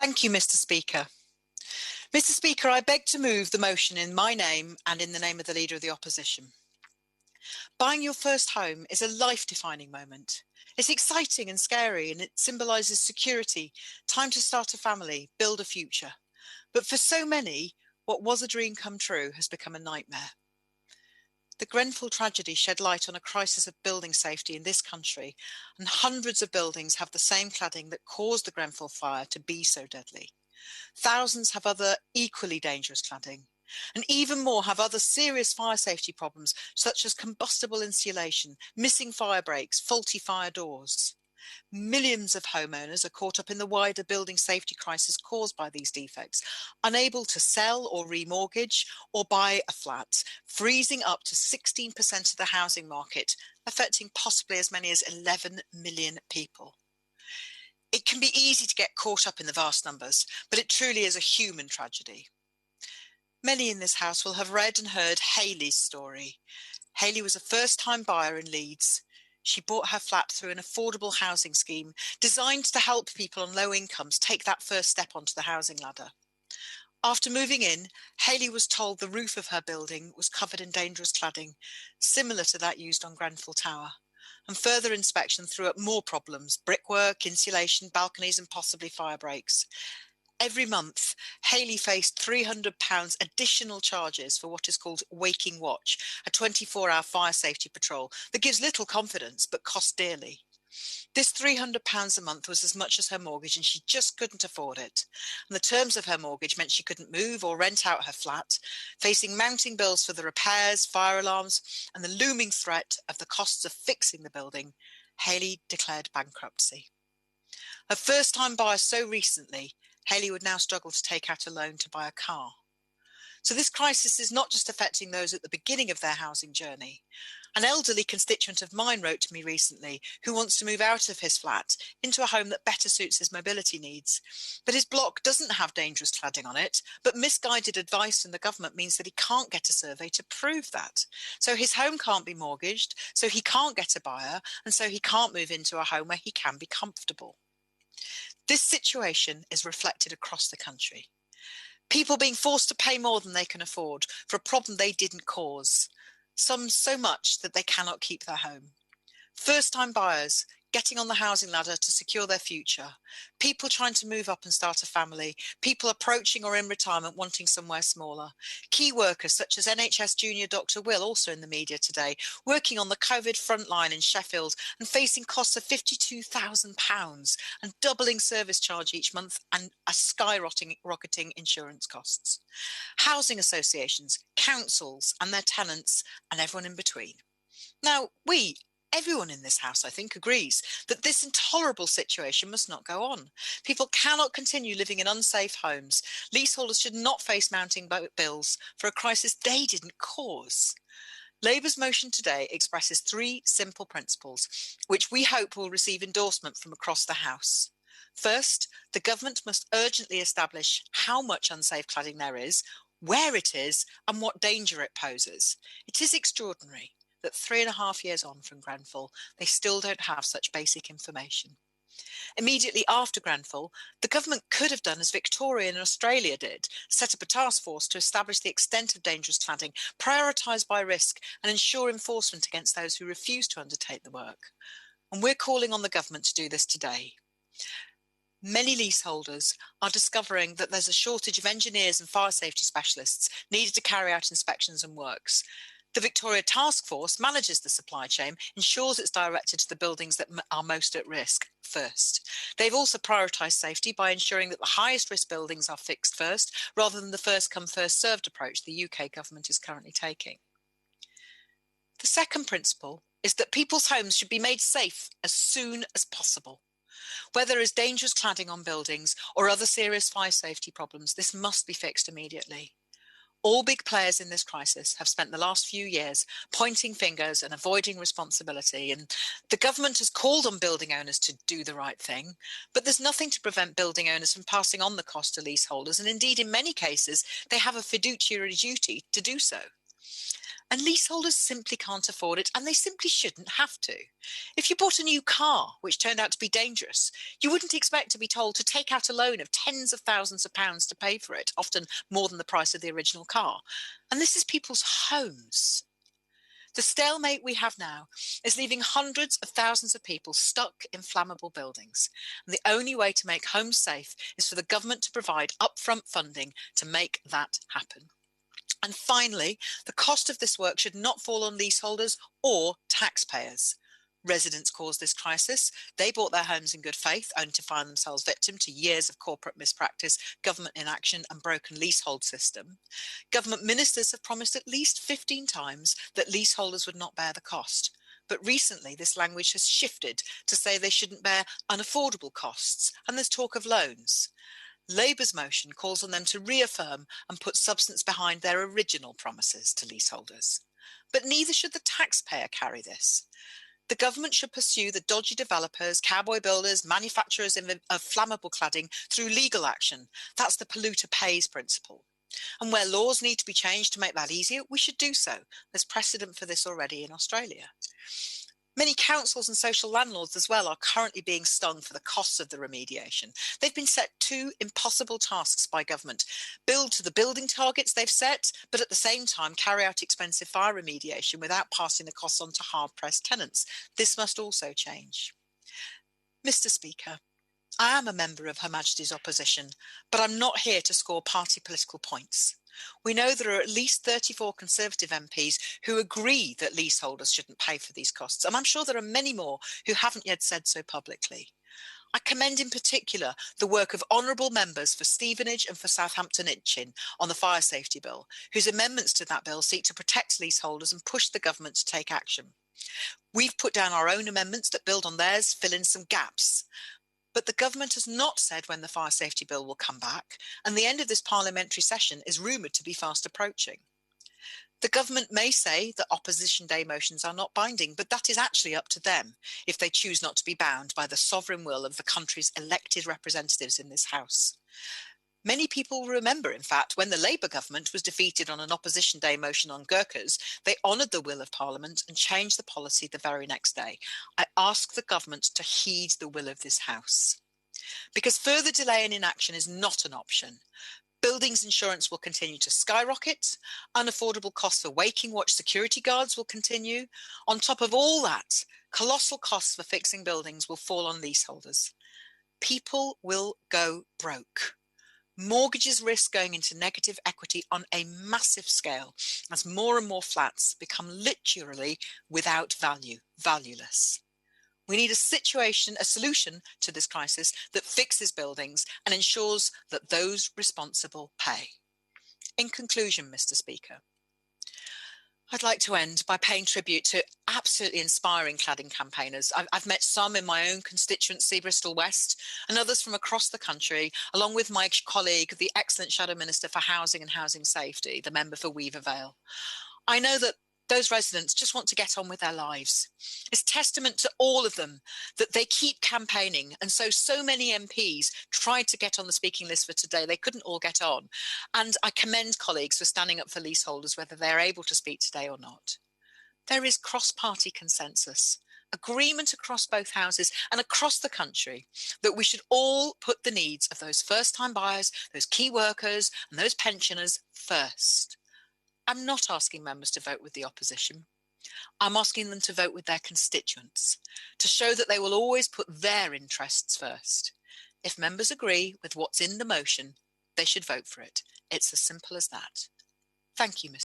Thank you, Mr. Speaker. Mr. Speaker, I beg to move the motion in my name and in the name of the Leader of the Opposition. Buying your first home is a life-defining moment. It's exciting and scary, and it symbolises security, time to start a family, build a future. But for so many, what was a dream come true has become a nightmare. The Grenfell tragedy shed light on a crisis of building safety in this country, and hundreds of buildings have the same cladding that caused the Grenfell fire to be so deadly. Thousands have other equally dangerous cladding, and even more have other serious fire safety problems, such as combustible insulation, missing fire breaks, faulty fire doors. Millions of homeowners are caught up in the wider building safety crisis caused by these defects, unable to sell or remortgage or buy a flat, freezing up to 16% of the housing market, affecting possibly as many as 11 million people. It can be easy to get caught up in the vast numbers, but it truly is a human tragedy. Many in this house will have read and heard Hayley's story. Hayley was a first-time buyer in Leeds. She bought her flat through an affordable housing scheme designed to help people on low incomes take that first step onto the housing ladder. After moving in, Hayley was told the roof of her building was covered in dangerous cladding, similar to that used on Grenfell Tower. And further inspection threw up more problems: brickwork, insulation, balconies, and possibly fire breaks. Every month, Hayley faced £300 additional charges for what is called Waking Watch, a 24-hour fire safety patrol that gives little confidence but costs dearly. This £300 a month was as much as her mortgage, and she just couldn't afford it. And the terms of her mortgage meant she couldn't move or rent out her flat, facing mounting bills for the repairs, fire alarms, and the looming threat of the costs of fixing the building. Hayley declared bankruptcy. Her first-time buyer so recently, Hayley would now struggle to take out a loan to buy a car. So this crisis is not just affecting those at the beginning of their housing journey. An elderly constituent of mine wrote to me recently who wants to move out of his flat into a home that better suits his mobility needs. But his block doesn't have dangerous cladding on it, but misguided advice from the government means that he can't get a survey to prove that. So his home can't be mortgaged, so he can't get a buyer, and so he can't move into a home where he can be comfortable. This situation is reflected across the country. People being forced to pay more than they can afford for a problem they didn't cause, some so much that they cannot keep their home. First-time buyers getting on the housing ladder to secure their future, people trying to move up and start a family, people approaching or in retirement wanting somewhere smaller, key workers such as NHS junior Dr. Will, also in the media today, working on the COVID frontline in Sheffield and facing costs of £52,000 and doubling service charge each month and a skyrocketing insurance costs. Housing associations, councils and their tenants and everyone in between. Now, everyone in this house, I think, agrees that this intolerable situation must not go on. People cannot continue living in unsafe homes. Leaseholders should not face mounting bills for a crisis they didn't cause. Labour's motion today expresses three simple principles, which we hope will receive endorsement from across the House. First, the government must urgently establish how much unsafe cladding there is, where it is, and what danger it poses. It is extraordinary that 3.5 years on from Grenfell, they still don't have such basic information. Immediately after Grenfell, the government could have done as Victoria and Australia did, set up a task force to establish the extent of dangerous cladding, prioritise by risk and ensure enforcement against those who refuse to undertake the work. And we're calling on the government to do this today. Many leaseholders are discovering that there's a shortage of engineers and fire safety specialists needed to carry out inspections and works. The Victoria Task Force manages the supply chain, ensures it's directed to the buildings that are most at risk first. They've also prioritised safety by ensuring that the highest risk buildings are fixed first, rather than the first come first served approach the UK government is currently taking. The second principle is that people's homes should be made safe as soon as possible. Where there is dangerous cladding on buildings or other serious fire safety problems, this must be fixed immediately. All big players in this crisis have spent the last few years pointing fingers and avoiding responsibility, and the government has called on building owners to do the right thing, but there's nothing to prevent building owners from passing on the cost to leaseholders, and indeed in many cases they have a fiduciary duty to do so. And leaseholders simply can't afford it, and they simply shouldn't have to. If you bought a new car, which turned out to be dangerous, you wouldn't expect to be told to take out a loan of tens of thousands of pounds to pay for it, often more than the price of the original car. And this is people's homes. The stalemate we have now is leaving hundreds of thousands of people stuck in flammable buildings. And the only way to make homes safe is for the government to provide upfront funding to make that happen. And finally, the cost of this work should not fall on leaseholders or taxpayers. Residents caused this crisis. They bought their homes in good faith, only to find themselves victim to years of corporate mispractice, government inaction and broken leasehold system. Government ministers have promised at least 15 times that leaseholders would not bear the cost. But recently, this language has shifted to say they shouldn't bear unaffordable costs, and there's talk of loans. Labour's motion calls on them to reaffirm and put substance behind their original promises to leaseholders. But neither should the taxpayer carry this. The government should pursue the dodgy developers, cowboy builders, manufacturers of flammable cladding through legal action. That's the polluter pays principle. And where laws need to be changed to make that easier, we should do so. There's precedent for this already in Australia. Many councils and social landlords as well are currently being stung for the costs of the remediation. They've been set two impossible tasks by government: build to the building targets they've set, but at the same time carry out expensive fire remediation without passing the costs on to hard-pressed tenants. This must also change. Mr. Speaker, I am a member of Her Majesty's opposition, but I'm not here to score party political points. We know there are at least 34 Conservative MPs who agree that leaseholders shouldn't pay for these costs, and I'm sure there are many more who haven't yet said so publicly. I commend in particular the work of honourable members for Stevenage and for Southampton Itchin on the fire safety bill, whose amendments to that bill seek to protect leaseholders and push the government to take action. We've put down our own amendments that build on theirs, fill in some gaps. But the government has not said when the fire safety bill will come back, and the end of this parliamentary session is rumoured to be fast approaching. The government may say that opposition day motions are not binding, but that is actually up to them if they choose not to be bound by the sovereign will of the country's elected representatives in this House. Many people remember, in fact, when the Labour government was defeated on an opposition day motion on Gurkhas, they honoured the will of Parliament and changed the policy the very next day. I ask the government to heed the will of this House. Because further delay and inaction is not an option. Buildings insurance will continue to skyrocket. Unaffordable costs for waking watch security guards will continue. On top of all that, colossal costs for fixing buildings will fall on leaseholders. People will go broke. Mortgages risk going into negative equity on a massive scale as more and more flats become literally without value, valueless. We need a solution to this crisis that fixes buildings and ensures that those responsible pay. In conclusion, Mr. Speaker, I'd like to end by paying tribute to absolutely inspiring cladding campaigners. I've met some in my own constituency, Bristol West, and others from across the country, along with my colleague, the excellent Shadow Minister for Housing and Housing Safety, the member for Weaver Vale. I know that those residents just want to get on with their lives. It's testament to all of them that they keep campaigning. And so many MPs tried to get on the speaking list for today. They couldn't all get on. And I commend colleagues for standing up for leaseholders, whether they're able to speak today or not. There is cross-party consensus, agreement across both houses and across the country that we should all put the needs of those first-time buyers, those key workers and those pensioners first. I'm not asking members to vote with the opposition. I'm asking them to vote with their constituents, to show that they will always put their interests first. If members agree with what's in the motion, they should vote for it. It's as simple as that. Thank you, Mr.